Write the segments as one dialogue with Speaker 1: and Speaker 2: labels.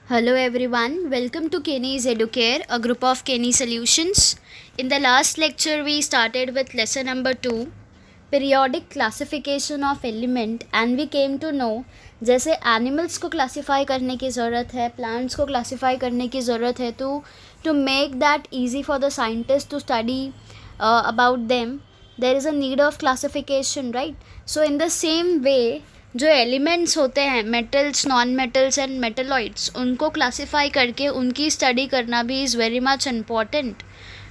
Speaker 1: Hello everyone, welcome to Kenny's Educare, a group of Kenny Solutions. In the last lecture, we started with lesson number 2, periodic classification of element, and we came to know जैसे animals को classify करने की ज़रूरत है, plants को classify करने की ज़रूरत है to make that easy for the scientists to study about them, there is a need of classification, right? So in the same way, जो एलिमेंट्स होते हैं metals non metals and metalloids उनको classify करके उनकी स्टडी करना भी is very much important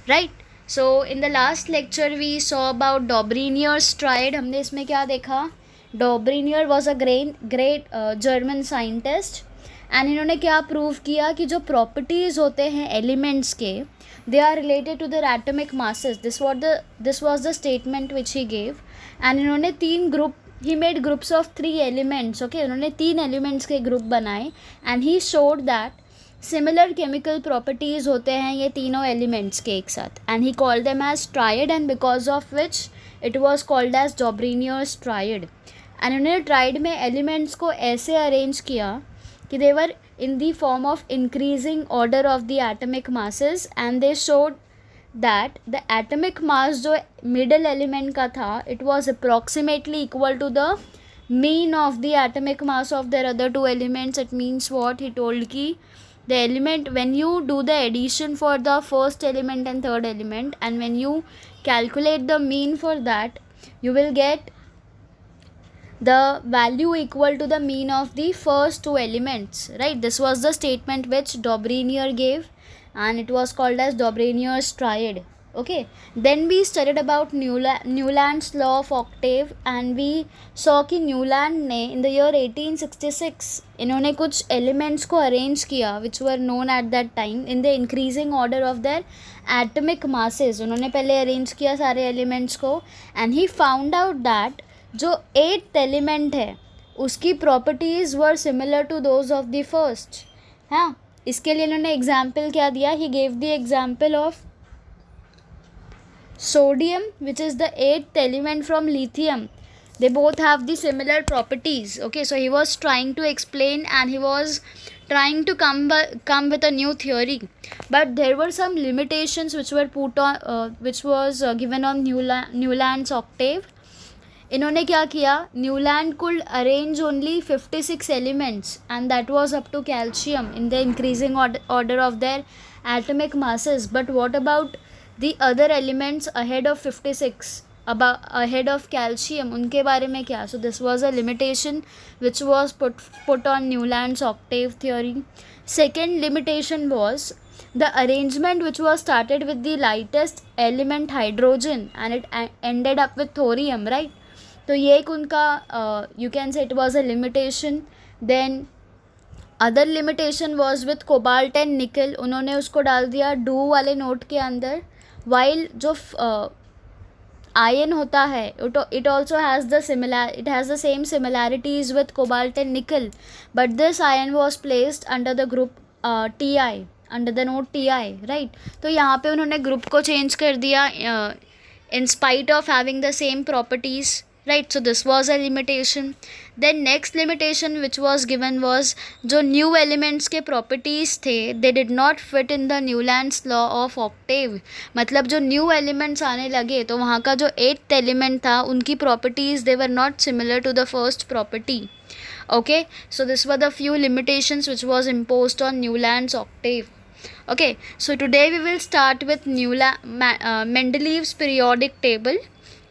Speaker 1: right. So in the last lecture we saw about Dobereiner's triad. हमने इसमें क्या देखा? Dobereiner was a great German scientist and इन्होंने क्या प्रूव किया कि जो प्रॉपर्टीज़ होते हैं एलिमेंट्स के they are related to their atomic masses. This was the statement which he gave. And इन्होंने he made groups of 3 elements. Okay, उन्होंने 3 elements के group बनाए and he showed that similar chemical properties होते हैं ये तीनों elements के एक साथ, and he called them as triad, and because of which it was called as Dobrinius triad. and उन्होंने triad में elements को ऐसे arrange किया कि they were in the form of increasing order of the atomic masses, and they showed that the atomic mass जो middle element का था it was approximately equal to the mean of the atomic mass of their other 2 elements. It means what he told कि the element, when you do the addition for the first element and third element, and when you calculate the mean for that, you will get the value equal to the mean of the first 2 elements, right? This was the statement which Dobrinier gave, and it was called as Dobrinier's triad. Okay, then we studied about Newland's law of octave, and we saw कि Newland ने in the year 1866 इन्होंने कुछ elements को arrange किया which were known at that time in the increasing order of their atomic masses. उन्होंने पहले arrange किया सारे elements को, and he found out that जो 8th एलिमेंट है उसकी properties were similar to those of the first. हाँ, इसके लिए इन्होंने एग्जाम्पल क्या दिया? He gave the example of sodium which is the 8th element from lithium. they both have the similar properties. Okay, so he was trying to explain and he was trying to come with a new theory, but there were some limitations which were put on which was given on Newland's octave. इन्होंने क्या किया? Newland could arrange only 56 elements, and that was up to calcium in the increasing order of their atomic masses. But what about the other elements ahead of 56, ahead of calcium, उनके बारे में क्या? So this was a limitation which was put on Newlands octave theory. Second limitation was the arrangement which was started with the lightest element hydrogen and it ended up with thorium, right? तो ये एक उनका you can say it was a limitation. Then other limitation was with cobalt and nickel. उन्होंने उसको डाल दिया do वाले note के अंदर. वाइल जो आयन होता है it also has the same similarities with cobalt and निकल, but this ion was placed under the group TI, under the note TI, right. तो यहाँ पे उन्होंने ग्रुप को चेंज कर दिया in spite of having the same properties, right? So this was a limitation. Then next limitation which was given was जो new elements के properties थे they did not fit in the Newland's law of octave. मतलब जो new elements आने लगे तो वहाँ का जो 8th element था उनकी properties they were not similar to the first property. Okay, so this were the few limitations which was imposed on Newland's octave. Okay, so today we will start with Mendeleev's periodic table.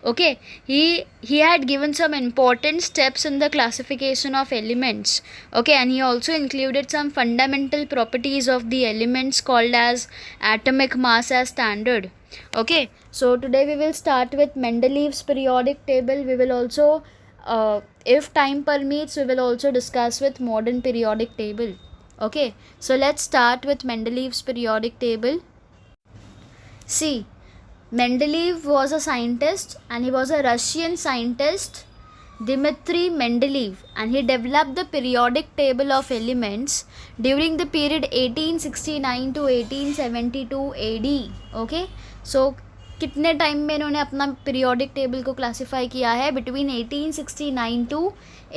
Speaker 1: Okay, he had given some important steps in the classification of elements. Okay, and he also included some fundamental properties of the elements called as atomic mass as standard. Okay, so today we will start with Mendeleev's periodic table. We will also if time permits we will also discuss with modern periodic table. Okay, so let's start with Mendeleev's periodic table. See, Mendeleev was a scientist, and he was a Russian scientist, Dmitry Mendeleev, and he developed the periodic table of elements during the period 1869 to 1872 AD. Okay, so कितने time में इन्होंने अपना periodic table को classify किया है? Between 1869 to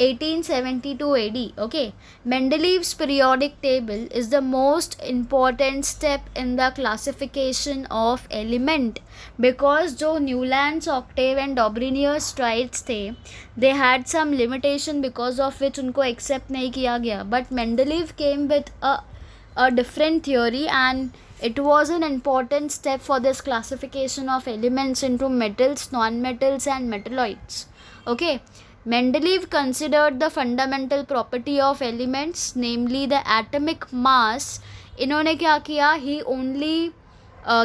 Speaker 1: 1872 AD. Okay, Mendeleev's periodic table is the most important step in the classification of element, because जो Newlands, octave and Dobereiner's triads थे, they had some limitation because of which उनको accept नहीं किया गया. But Mendeleev came with a different theory, and it was an important step for this classification of elements into metals, non-metals and metalloids. Okay, Mendeleev considered the fundamental property of elements, namely the atomic mass. इन्होंने क्या किया? He only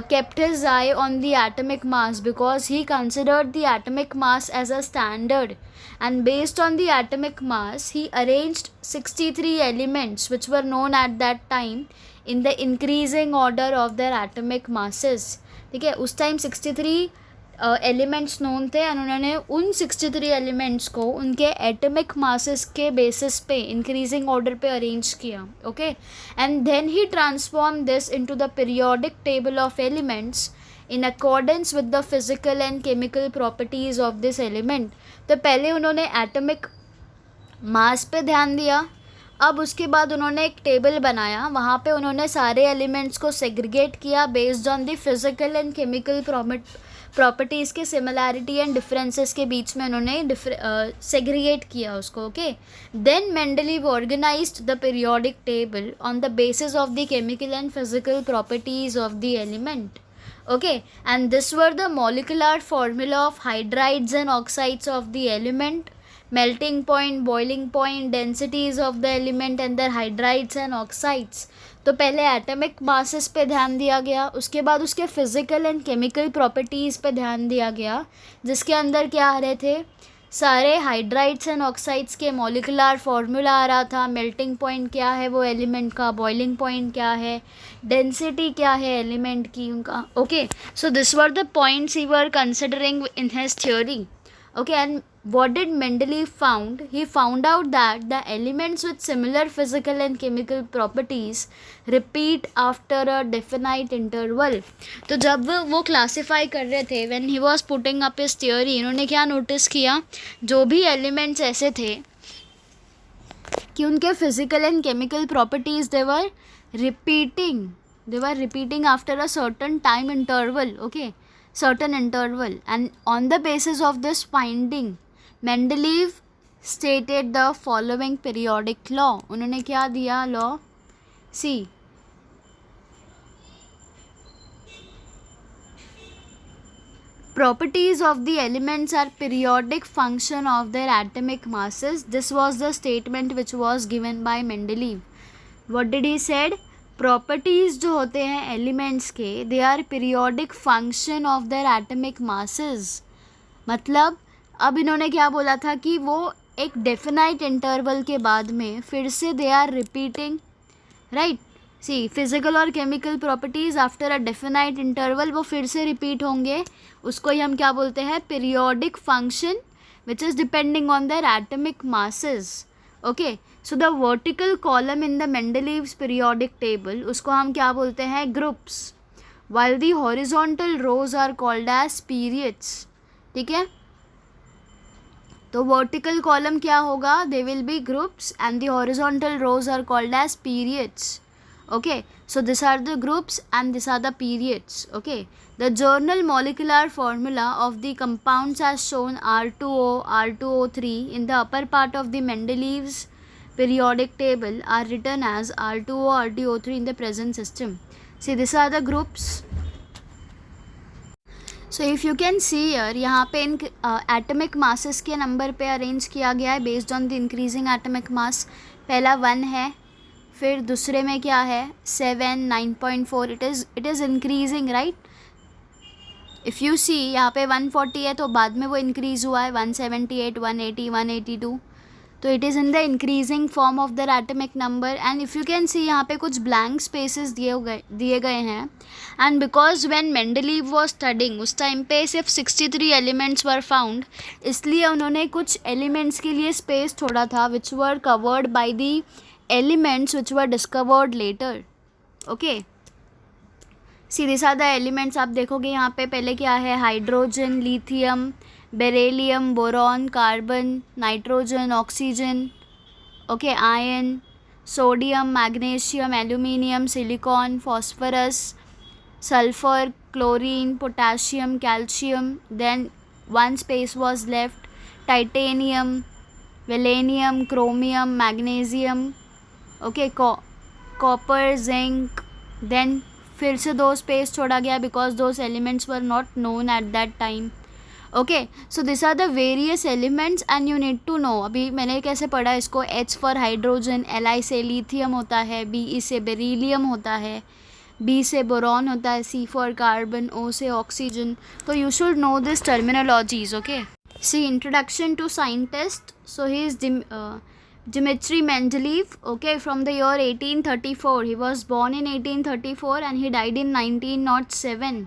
Speaker 1: kept his eye on the atomic mass because he considered the atomic mass as a standard, and based on the atomic mass he arranged 63 elements which were known at that time in the increasing order of their atomic masses. ठीक है, उस time 63 elements known थे, और उन्होंने उन 63 elements को उनके atomic masses के बेसिस पे इंक्रीजिंग ऑर्डर पे अरेंज किया. Okay, and then he transform this into the periodic table of elements in accordance with the physical and chemical properties of this element. तो पहले उन्होंने एटमिक मास पे ध्यान दिया, अब उसके बाद उन्होंने एक टेबल बनाया, वहाँ पे उन्होंने सारे एलिमेंट्स को सेग्रीगेट किया based on the physical and chemical properties के सिमिलैरिटी एंड डिफरेंसेस के बीच में उन्होंने सेग्रीगेट किया उसको. Okay, then Mendeleev organised the periodic table on the basis of the chemical and physical properties of the element. Okay, and this were the molecular formula of hydrides and oxides of the element, melting point, boiling point, densities of the element and their hydrides and oxides. तो पहले atomic masses पे ध्यान दिया गया, उसके बाद उसके physical and chemical properties पे ध्यान दिया गया, जिसके अंदर क्या आ रहे थे? सारे हाइड्राइड्स एंड ऑक्साइड्स के मॉलिकुलर फार्मूला आ रहा था, मेल्टिंग पॉइंट क्या है वो एलिमेंट का, बॉइलिंग पॉइंट क्या है, डेंसिटी क्या है एलिमेंट की उनका. Okay, so this were the points he were considering in his theory. Okay, and what did Mendeleev found? He found out that the elements with similar physical and chemical properties repeat after a definite interval. तो जब वो classify कर रहे थे, when he was putting up his theory, इन्होंने क्या notice किया? जो भी एलिमेंट्स ऐसे थे कि उनके physical and chemical properties they were repeating after a certain time interval. Okay, certain interval, and on the basis of this finding Mendeleev stated the following periodic law. उन्होंने क्या दिया law? See, properties of the elements are periodic function of their atomic masses. This was the statement which was given by Mendeleev. What did he said? Properties जो होते हैं elements के, they are periodic function of their atomic masses. मतलब अब इन्होंने क्या बोला था कि वो एक डेफिनाइट इंटरवल के बाद में फिर से they are repeating, right. See, physical और chemical properties after a definite interval वो फिर से रिपीट होंगे, उसको ही हम क्या बोलते हैं? Periodic function which is depending on their atomic masses. Okay, so the vertical column in the Mendeleev's periodic table, उसको हम क्या बोलते हैं? Groups, while the horizontal rows are called as periods. ठीक है, तो वर्टिकल कॉलम क्या होगा? They will be groups, and the horizontal rows are called as periods. Okay, so these are the groups and these are the periods. Okay, the journal molecular formula of the compounds as shown R2O, R2O3 in the upper part of the Mendeleev's periodic table are written as R2O, R2O3 in the present system. See, these are the groups. So if you can see here, यहाँ पे इन atomic masses के number पे arrange किया गया है based on the increasing atomic mass. पहला 1 है, फिर दूसरे में क्या है? 7, 9.4. It is increasing, right. If you see यहाँ पे 140 है तो बाद में वो इंक्रीज़ हुआ है 178, 180, 182. तो it is in the increasing form of the atomic number. And if you can see यहाँ पे कुछ ब्लैंक स्पेसेस दिए गए हैं. And because when Mendeleev was studying, उस टाइम पे सिर्फ 63 एलिमेंट्स वर फाउंड, इसलिए उन्होंने कुछ एलिमेंट्स के लिए स्पेस छोड़ा था which were covered by the elements which were discovered later. Okay, see this are the elements. आप देखोगे यहाँ पे पहले क्या है, hydrogen, lithium, beryllium, boron, carbon, nitrogen, oxygen, okay, ion, sodium, magnesium, aluminium, silicon, phosphorus, sulfur, chlorine, potassium, calcium. Then one space was left, titanium, vanadium, chromium, magnesium, okay, copper, zinc. Then फिर से दो space छोड़ा गया because those elements were not known at that time. Okay, so this are the various elements and you need to know. अभी मैंने कैसे पढ़ा इसको, H फॉर हाइड्रोजन, Li से लिथियम होता है, Be से बेरिलियम होता है, B से बोरॉन होता है, C फॉर कार्बन, O से ऑक्सीजन. तो you should know this terminologies. Okay, see introduction to scientist. So he is Dmitry Mendeleev, okay, from the year 1834. He was born in 1834 and he died in 1907.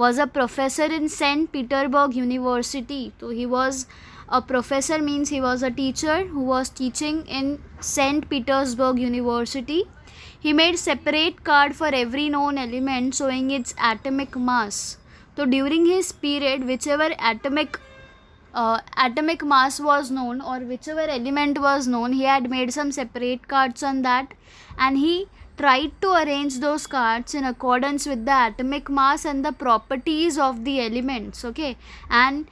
Speaker 1: Was a professor in St. Petersburg University. So he was a professor, means he was a teacher who was teaching in St. Petersburg University. He made separate card for every known element showing its atomic mass. So during his period, whichever atomic mass was known or whichever element was known, he had made some separate cards on that, and he tried to arrange those cards in accordance with the atomic mass and the properties of the elements. Okay, and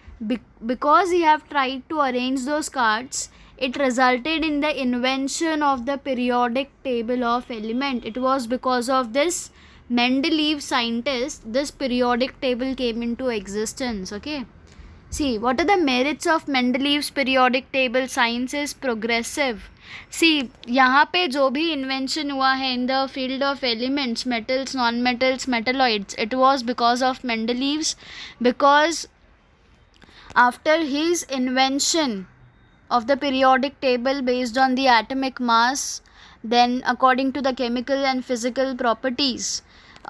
Speaker 1: because he have tried to arrange those cards, it resulted in the invention of the periodic table of element. It was because of this Mendeleev scientist this periodic table came into existence. Okay, see, what are the merits of Mendeleev's periodic table? Science is progressive. सी यहाँ पे जो भी invention हुआ है in the field of elements, metals, non metals, metalloids, it was because of Mendeleev's, because after his invention of the periodic table based on the atomic mass, then according to the chemical and physical properties,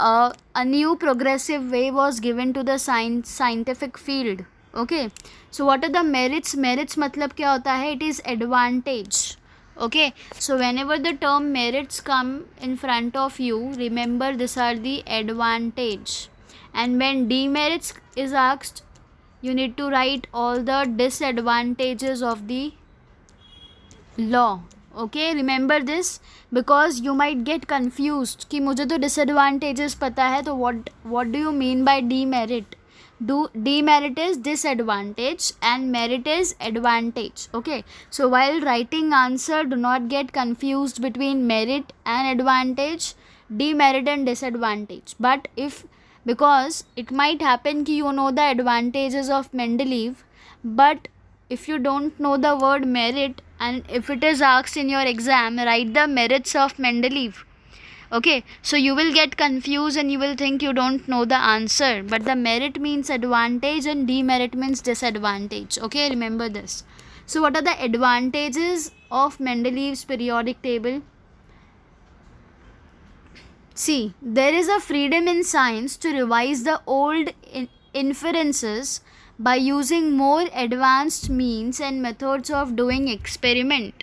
Speaker 1: a new progressive way was given to the scientific field. Okay, so what are the merits? Merits मतलब क्या होता है? It is advantage. Okay, so whenever the term merits come in front of you, remember these are the advantage, and when demerits is asked, you need to write all the disadvantages of the law. Okay, remember this because you might get confused कि मुझे तो disadvantages पता है, तो what do you mean by demerit? Demerit is disadvantage and merit is advantage. Okay, so while writing answer, do not get confused between merit and advantage, demerit and disadvantage. But because it might happen कि you know the advantages of Mendeleev, but if you don't know the word merit, and if it is asked in your exam, write the merits of Mendeleev. Okay, so you will get confused and you will think you don't know the answer, but the merit means advantage and demerit means disadvantage. Okay, remember this. So what are the advantages of Mendeleev's periodic table? See, there is a freedom in science to revise the old inferences by using more advanced means and methods of doing experiment.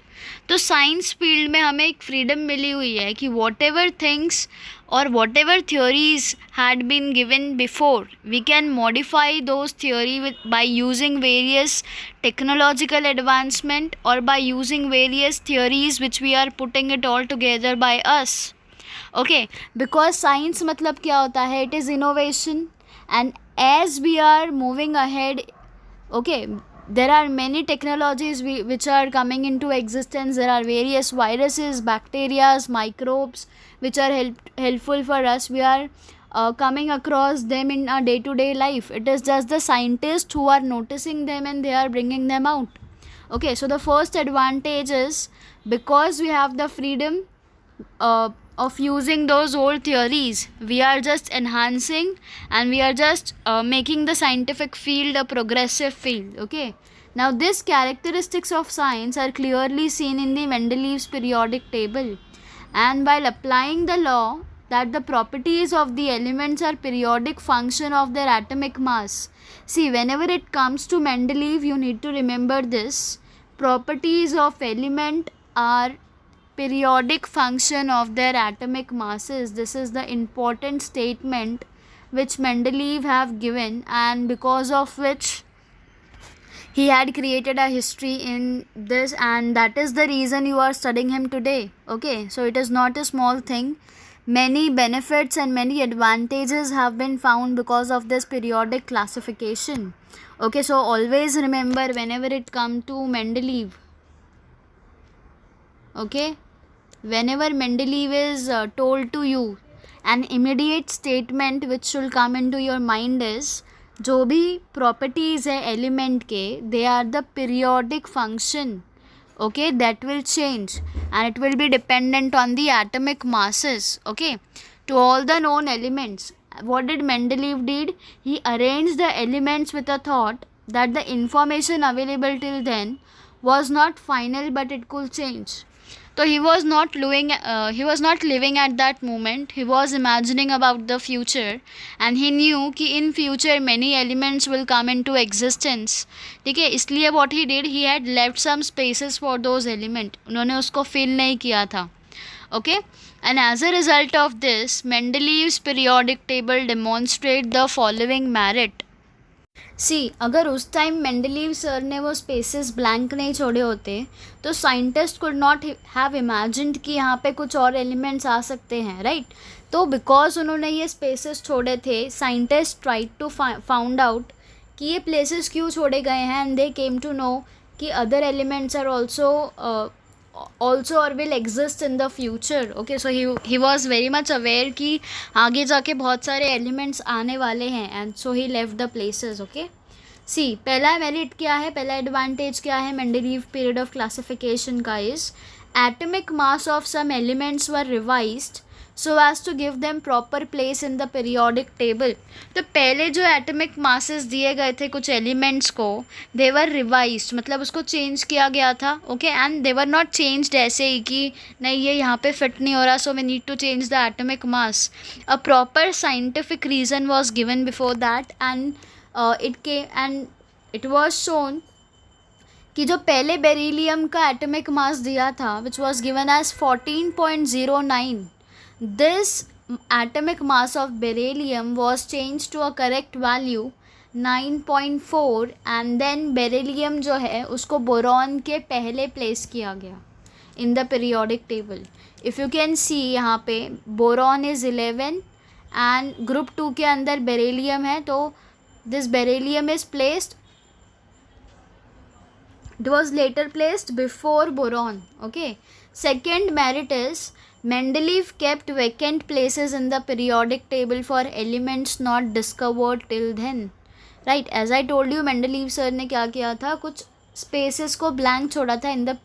Speaker 1: तो science field में हमें एक freedom मिली हुई है कि whatever things और whatever theories had been given before, we can modify those theory by using various technological advancement और by using various theories which we are putting it all together by us. Okay, because science मतलब क्या होता है? It is innovation, and as we are moving ahead, okay, there are many technologies which are coming into existence. There are various viruses, bacteria, microbes which are helpful for us. We are coming across them in our day-to-day life. It is just the scientists who are noticing them and they are bringing them out. Okay, so the first advantage is because we have the freedom of using those old theories, we are just enhancing and we are just making the scientific field a progressive field. Okay, now these characteristics of science are clearly seen in the Mendeleev's periodic table, and while applying the law that the properties of the elements are periodic function of their atomic mass. See, whenever it comes to Mendeleev, you need to remember this: properties of element are periodic function of their atomic masses. This is the important statement which Mendeleev have given, and because of which he had created a history in this, and that is the reason you are studying him today. Okay, so it is not a small thing. Many benefits and many advantages have been found because of this periodic classification. Okay, so always remember whenever it comes to Mendeleev, okay, whenever Mendeleev is told to you, an immediate statement which should come into your mind is, जो भी properties है element के, they are the periodic function, okay, that will change, and it will be dependent on the atomic masses, okay, to all the known elements. What did Mendeleev did? He arranged the elements with a thought that the information available till then was not final, but it could change. So he was not living at that moment. He was imagining about the future, and he knew कि in future many elements will come into existence. ठीक है, इसलिए what he did, he had left some spaces for those elements. उन्होंने उसको fill नहीं किया था. Okay, and as a result of this, Mendeleev's periodic table demonstrate the following merit. सी, अगर उस टाइम मेंडलीव सर ने वो स्पेसेस ब्लैंक नहीं छोड़े होते तो scientist could not have imagined कि यहाँ पे कुछ और एलिमेंट्स आ सकते हैं, राइट. तो बिकॉज उन्होंने ये स्पेसेस छोड़े थे, scientist tried to found out कि ये प्लेसेस क्यों छोड़े गए हैं, and they came to know कि other elements are also or will exist in the future. Okay, so he was very much aware कि आगे जाके बहुत सारे elements आने वाले हैं, and so he left the places. Okay, see, पहला merit क्या है, पहला advantage क्या है Mendeleev period of classification का is atomic mass of some elements were revised so as to give them proper place in the periodic table. तो पहले जो atomic masses दिए गए थे कुछ elements को, they were revised, मतलब उसको change किया गया था. Okay, and they were not changed ऐसे ही कि नहीं ये यहाँ पे fit नहीं हो रहा, so we need to change the atomic mass. A proper scientific reason was given before that, and it was shown कि जो पहले बेरिलियम का एटॉमिक मास दिया था, which was given as 14.09, this atomic mass of beryllium was changed to a correct value 9.4, and then beryllium जो है उसको boron के पहले प्लेस किया गया in the periodic table. If you can see यहाँ पे बोरॉन is 11 and group 2 के अंदर बेरिलियम है, तो this beryllium is placed, it was later placed before boron. Okay, second merit is Mendeleev kept vacant places in the periodic table for elements not discovered till then. Right, as I told you, Mendeleev sir ने क्या किया था, कुछ spaces को blank छोड़ा था in the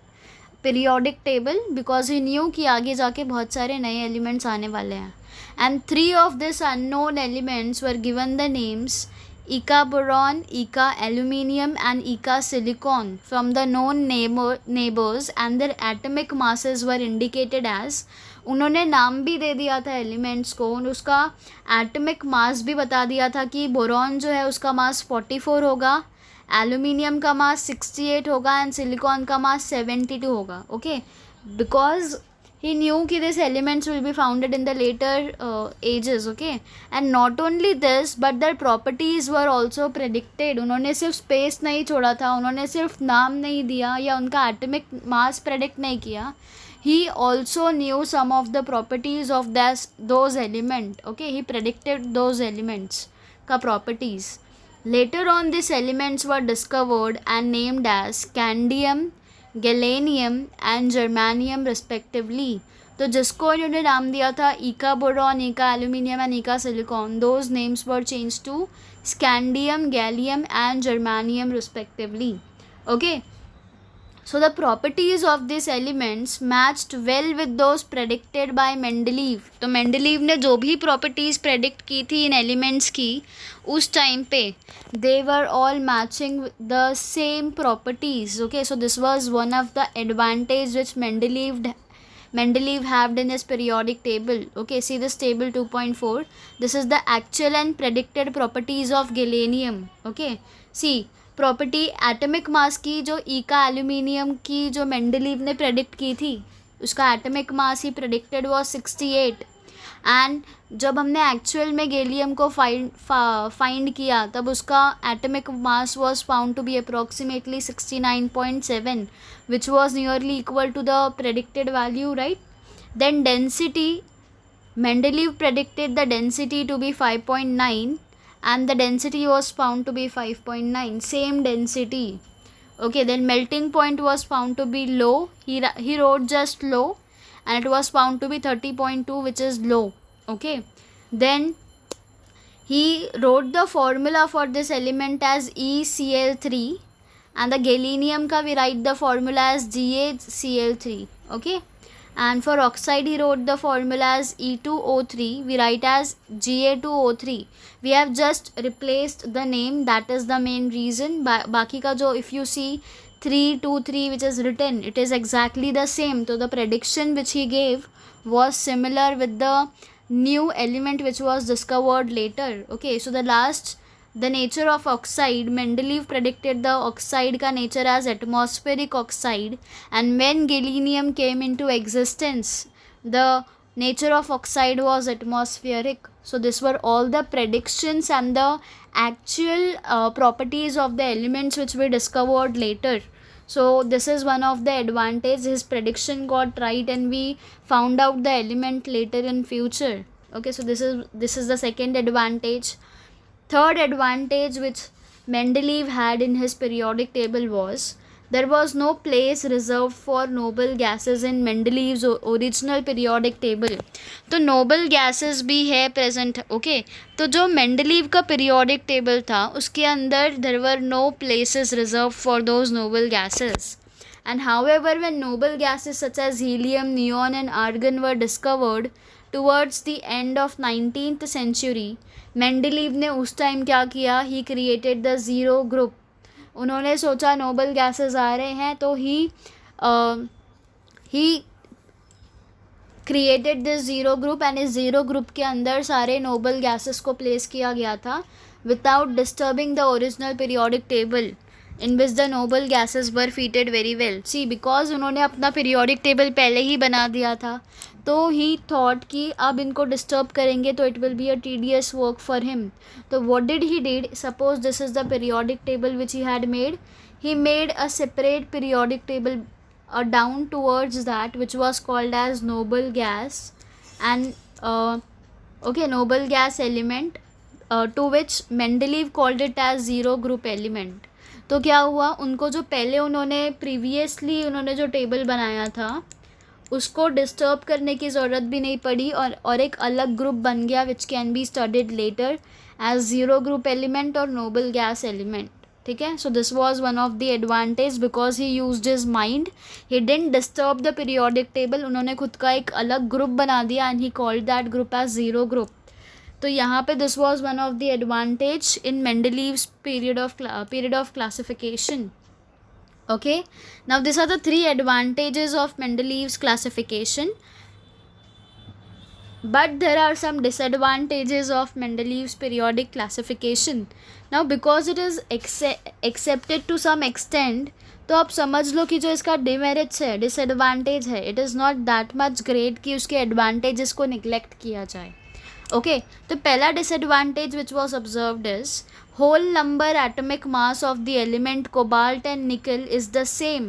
Speaker 1: periodic table because he knew कि आगे जाके बहुत सारे नए elements आने वाले हैं, and 3 of these unknown elements were given the names Eka boron, Eka aluminium and Eka silicon from the known neighbors, and their atomic masses were indicated as, उन्होंने नाम भी दे दिया था एलिमेंट्स को, उसका एटॉमिक मास भी बता दिया था कि बोरॉन जो है उसका मास 44 होगा, एल्यूमिनियम का मास 68 होगा, एंड सिलिकॉन का मास 72 होगा. ओके, बिकॉज he knew कि these elements will be founded in the later ages. Okay, and not only this but their properties were also predicted. उन्होंने सिर्फ स्पेस नहीं छोड़ा था, उन्होंने सिर्फ नाम नहीं दिया या उनका एटॉमिक मास प्रेडिक्ट नहीं किया, he also knew some of the properties of those element. Okay, he predicted those elements का properties. Later on these elements were discovered and named as scandium, gallium and germanium respectively. तो जिसको इन्होंने नाम दिया था ईका बोरॉन, ईका aluminium and ईका silicon, those names were change to scandium, gallium and germanium respectively. Okay, so the properties of these elements matched well with those predicted by Mendeleev. तो Mendeleev ने जो भी properties predict की थी इन elements की उस time पे, they were all matching the same properties. Okay, so this was one of the advantage which Mendeleev had in his periodic table. Okay, see this table 2.4. This is the actual and predicted properties of galenium. Okay, see property atomic mass की जो ईका aluminium की जो Mendeleev ने predict की थी, उसका atomic mass he predicted was 68, and जब हमने एक्चुअल में गैलियम को फाइंड किया तब उसका atomic mass was found to be approximately 69.7 which was nearly equal to the predicted value, right? Then density, Mendeleev predicted the density to be 5.9 and the density was found to be 5.9, same density. Okay, then melting point was found to be low. He wrote just low and it was found to be 30.2, which is low. Okay, then he wrote the formula for this element as ECl3 and the galenium ka we write the formula as GaCl3. Okay, and for oxide he wrote the formula as E2O3, we write as Ga2O3. We have just replaced the name, that is the main reason. Baki ka jo, if you see 323 which is written, it is exactly the same. So the prediction which he gave was similar with the new element which was discovered later. Okay, so the nature of oxide, Mendeleev predicted the oxide ka nature as atmospheric oxide, and when galenium came into existence, the nature of oxide was atmospheric. So this were all the predictions and the actual properties of the elements which we discovered later. So this is one of the advantage, his prediction got right and we found out the element later in future. Okay, so this is the second advantage. Third advantage which Mendeleev had in his periodic table was there was no place reserved for noble gases in Mendeleev's original periodic table. तो noble gases भी है present. Okay, तो जो Mendeleev का periodic table था उसके अंदर there were no places reserved for those noble gases. And however, when noble gases such as helium, neon and argon were discovered towards the end of 19th century, Mendeleev ने उस time क्या किया, he created the zero group. उन्होंने सोचा noble gases आ रहे हैं तो he created this zero group and इस ज़ीरो ग्रुप के अंदर सारे नोबल गैसेस को प्लेस किया गया था without disturbing the original periodic table in which the noble gases were fitted very well. See, because उन्होंने अपना periodic table पहले ही बना दिया था तो he thought कि अब इनको disturb करेंगे तो it will be a tedious work for him. तो what did he did? Suppose this is the periodic table which he had made. He made a separate periodic table down towards that which was called as noble gas and noble gas element to which Mendeleev called it as zero group element. तो क्या हुआ, उनको जो पहले उन्होंने जो table बनाया था उसको डिस्टर्ब करने की ज़रूरत भी नहीं पड़ी और एक अलग ग्रुप बन गया which can be studied later as zero group element और नोबल गैस एलिमेंट. ठीक है, so this was one of the advantage because he used his mind, he didn't disturb the periodic table. उन्होंने खुद का एक अलग ग्रुप बना दिया and he called that group as zero group. तो यहाँ पे this was one of the advantage in Mendeleev's period of classification. Okay, now these are the three advantages of Mendeleev's classification, but there are some disadvantages of Mendeleev's periodic classification. Now because it is accepted to some extent, तो आप समझ लो कि जो इसका demerits है, disadvantage है, it is not that much great कि उसके एडवांटेजेस को निगलेक्ट किया जाए. ओके, तो पहला disadvantage which was observed is whole number atomic mass of the element cobalt and nickel is the same.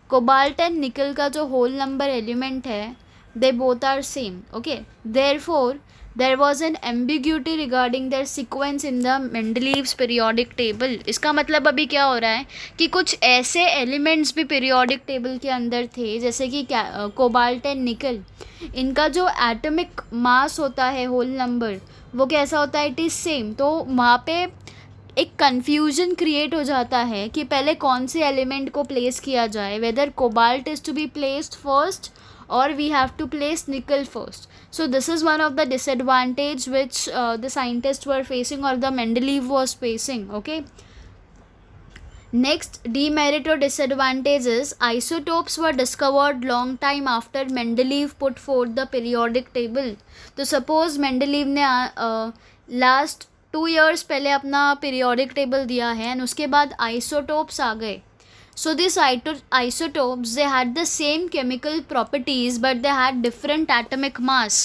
Speaker 1: Cobalt and nickel का जो whole number element है they both are same. Okay, therefore there was an ambiguity regarding their sequence in the Mendeleev's periodic table. इसका मतलब अभी क्या हो रहा है कि कुछ ऐसे elements भी periodic table के अंदर थे जैसे कि cobalt and nickel, इनका जो atomic mass होता है whole number वो कैसा होता है, it is same. तो वहाँ पे एक कन्फ्यूजन क्रिएट हो जाता है कि पहले कौन से एलिमेंट को प्लेस किया जाए, whether cobalt is to be placed first और we have to place nickel first. So this is one of the disadvantage which the scientist were facing और the Mendeleev was facing. Okay, next demerit or disadvantage is isotopes were discovered long time after Mendeleev put forth the periodic table. तो suppose Mendeleev ने last 2 years पहले अपना periodic table दिया है and उसके बाद isotopes आ गए. So these isotopes, they had the same chemical properties but they had different atomic mass.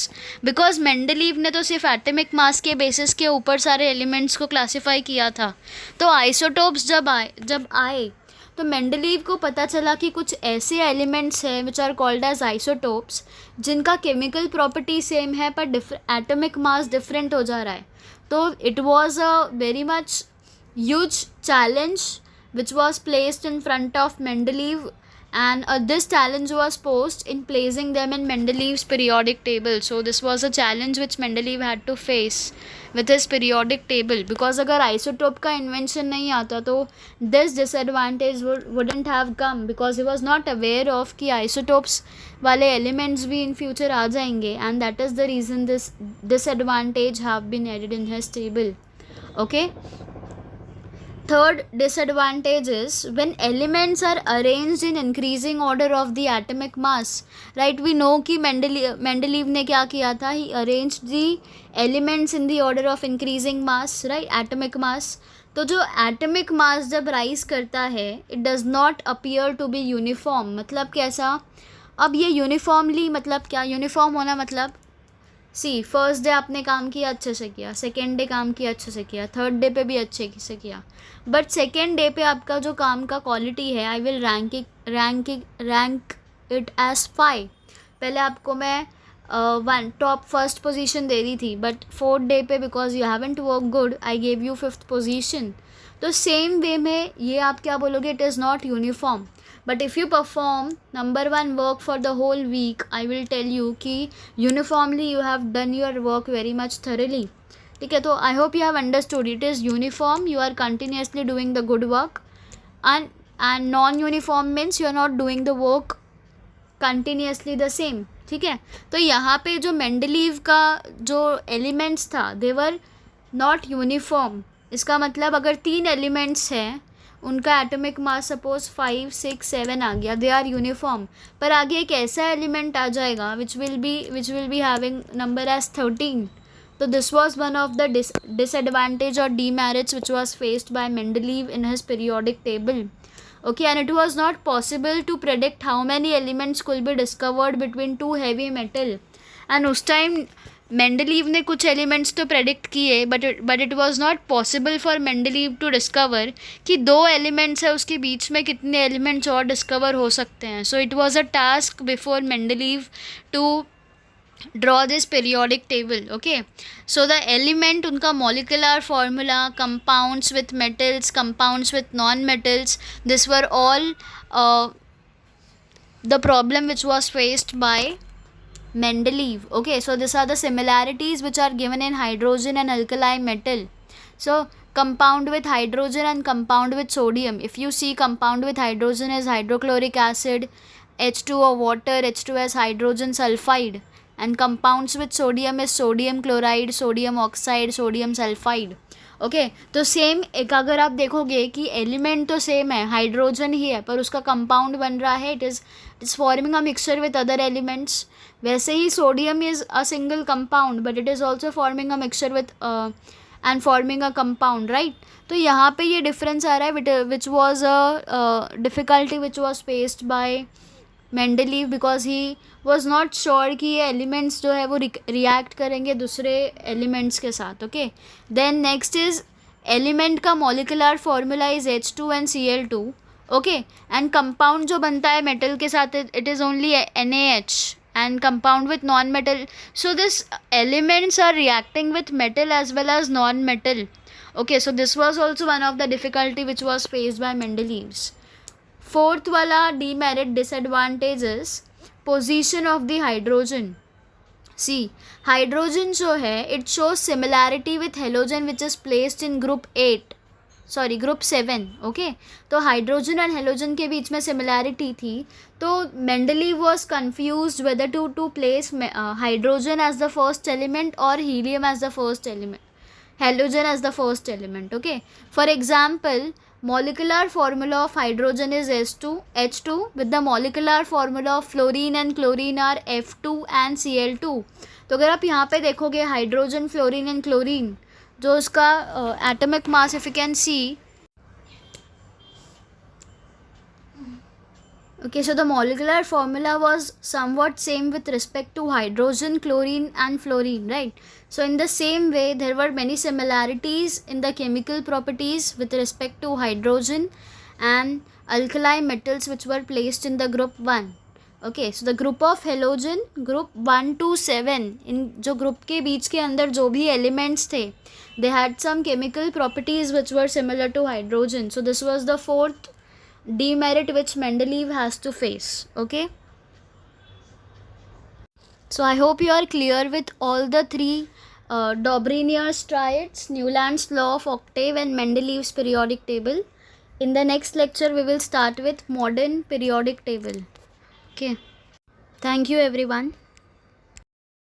Speaker 1: Because Mendeleev ने तो सिर्फ एटॉमिक मास के बेसिस के ऊपर सारे एलिमेंट्स को क्लासिफाई किया था. तो आइसोटोप्स जब आए तो मेंडलीव को पता चला कि कुछ ऐसे एलिमेंट्स हैं which are called as isotopes जिनका केमिकल प्रॉपर्टी सेम है पर एटॉमिक मास डिफरेंट हो जा रहा है. तो it was a very much huge challenge which was placed in front of Mendeleev, and this challenge was posed in placing them in Mendeleev's periodic table. So this was a challenge which Mendeleev had to face with his periodic table, because अगर isotope का invention नहीं आता तो this disadvantage wouldn't have come, because he was not aware of कि isotopes वाले elements भी in future आ जाएंगे, and that is the reason this disadvantage have been added in his table. Okay. Third disadvantage is when elements are arranged in increasing order of the atomic mass. Right, we know कि Mendeleev ने क्या किया था, he arranged the elements in the order of increasing mass, right, atomic mass. तो जो atomic mass जब rise करता है it does not appear to be uniform. मतलब कैसा, अब ये uniformly मतलब क्या, uniform होना मतलब सी फर्स्ट डे आपने काम किया अच्छे से किया, सेकेंड डे काम किया अच्छे से किया, थर्ड डे पे भी अच्छे से किया, बट सेकेंड डे पे आपका जो काम का क्वालिटी है I will rank it as 5. पहले आपको मैं टॉप फर्स्ट पोजीशन दे रही थी, बट फोर्थ डे पे because you haven't work good I gave you 5th position. तो सेम वे में ये आप क्या बोलोगे, it is not uniform. But if you perform number 1 work for the whole week, I will tell you कि uniformly you have done your work very much thoroughly. ठीक है, तो I hope you have understood. It is uniform, you are continuously doing the good work, and non-uniform means you are not doing the work continuously the same. ठीक है, तो यहाँ पे जो Mendeleev का जो एलिमेंट्स था they were not uniform. इसका मतलब अगर 3 एलिमेंट्स हैं उनका एटॉमिक मास सपोज 5, 6, 7 आ गया, दे आर यूनिफॉर्म. पर आगे एक ऐसा एलिमेंट आ जाएगा which will be having number as 13. तो this was one of the disadvantage और demerits which was faced by Mendeleev in his periodic table. Okay, and it was not possible to predict how many elements could be discovered between 2 heavy metal. And उस time Mendeleev ने कुछ elements तो predict किए, but it was not possible for Mendeleev to discover कि 2 elements है उसके बीच में कितने एलिमेंट्स और डिस्कवर हो सकते हैं. So it was a task before Mendeleev to draw this periodic table. Okay, so the element, उनका molecular formula, compounds with metals, compounds with non-metals, this were all the problem which was faced by Mendeleev. Okay, so these are the similarities which are given in hydrogen and alkali metal. So compound with hydrogen and compound with sodium. If you see, compound with hydrogen is hydrochloric acid, H2O water, H2S hydrogen sulfide, and compounds with sodium is sodium chloride, sodium oxide, sodium sulfide. Okay, तो same एक अगर आप देखोगे कि element तो same है, hydrogen ही है, पर उसका कंपाउंड बन रहा है, it is forming a mixture with other elements. वैसे ही sodium is a single compound but it is also forming a mixture with and forming a compound, right. तो यहाँ पे ये डिफरेंस आ रहा है which was a difficulty which was faced by Mendeleev, because he was not sure कि ये elements जो है वो रिएक्ट करेंगे दूसरे एलिमेंट्स के साथ. Okay, then next is element का molecular formula is H2 and Cl2. Okay, and compound जो बनता है मेटल के साथ it is only NaH, and compound with non-metal. So this elements are reacting with metal as well as non-metal. Okay, so this was also one of the difficulty which was faced by Mendeleev's. Fourth वाला demerit disadvantage is position of the hydrogen. See, hydrogen जो है it shows similarity with halogen which is placed in group 7. Okay, तो hydrogen and halogen के बीच में similarity थी. तो Mendeleev was confused whether to place hydrogen as the first element और helium as the first element, halogen as the first element. Okay, for example molecular formula of hydrogen is H2 with the molecular formula of fluorine and chlorine are F2 and Cl2. तो अगर आप यहाँ पे देखोगे hydrogen, fluorine and chlorine, जो उसका atomic mass if you can see, Okay, so the molecular formula was somewhat same with respect to hydrogen, chlorine and fluorine, right? So in the same way, there were many similarities in the chemical properties with respect to hydrogen and alkali metals which were placed in the group 1. Okay, so the group of halogen, group 1 to 7, in जो group के बीच के अंदर जो भी elements थे, they had some chemical properties which were similar to hydrogen. So this was the fourth demerit which Mendeleev has to face. Okay, so I hope you are clear with all the three Dobrynier's triads, Newland's law of octave and Mendeleev's periodic table. In the next lecture we will start with modern periodic table. Okay, thank you everyone.